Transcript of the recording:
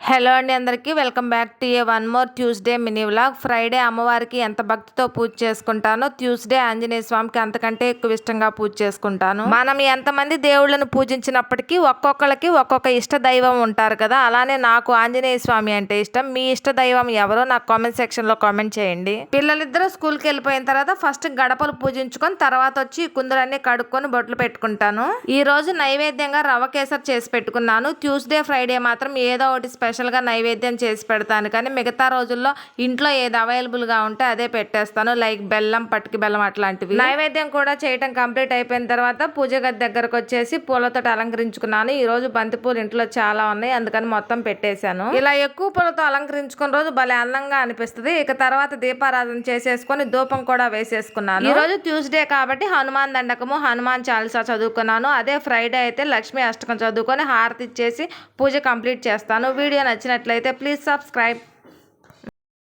Hello అండి అందరికీ welcome back to A one more Tuesday mini vlog. Friday అమ్మవారికి ఎంత భక్తితో పూజ చేసుకుంటానో ట్యూస్డే ఆంజనేయ స్వామికి అంతకంటే ఎక్కువ ఇష్టంగా పూజ చేసుకుంటాను. మనం ఎంతమంది దేవుళ్ళను పూజించినప్పటికీ ఒక్కొక్కరికి ఒక్కొక్క ఇష్ట దైవం ఉంటారు కదా, అలానే నాకు ఆంజనేయ స్వామి అంటే ఇష్టం. మీ ఇష్ట దైవం ఎవరో నాకు కామెంట్ సెక్షన్ లో కామెంట్ చేయండి. పిల్లలిద్దరూ స్కూల్కి వెళ్ళిపోయిన తర్వాత ఫస్ట్ గడపలు పూజించుకొని తర్వాత వచ్చి కుందులన్నీ కడుక్కొని బొట్లు పెట్టుకుంటాను. ఈ రోజు నైవేద్యంగా రవ్వ కేసరి చేసి పెట్టుకున్నాను. ట్యూస్డే ఫ్రైడే మాత్రం ఏదో ఒకటి స్పెషల్గా నైవేద్యం చేసి పెడతాను, కానీ మిగతా రోజుల్లో ఇంట్లో ఏది అవైలబుల్గా ఉంటే అదే పెట్టేస్తాను. లైక్ బెల్లం, పట్టుకి బెల్లం అట్లాంటివి. నైవేద్యం కూడా చేయటం కంప్లీట్ అయిపోయిన తర్వాత పూజ గది దగ్గరకు వచ్చేసి పూలతో అలంకరించుకున్నాను. ఈ రోజు బంతి పూలు ఇంట్లో చాలా ఉన్నాయి, అందుకని మొత్తం పెట్టేశాను. ఇలా ఎక్కువ పూలతో అలంకరించుకున్న రోజు భలే అందంగా అనిపిస్తుంది. ఇక తర్వాత దీపారాధన చేసేసుకొని ధూపం కూడా వేసేసుకున్నాను. ఈ రోజు ట్యూస్డే కాబట్టి హనుమాన్ దండకము, హనుమాన్ చాలీసా చదువుకున్నాను. అదే ఫ్రైడే అయితే లక్ష్మీ అష్టకం చదువుకొని హారతి ఇచ్చేసి పూజ కంప్లీట్ చేస్తాను. వీడియో నచ్చినట్లయితే ప్లీజ్ సబ్స్క్రైబ్.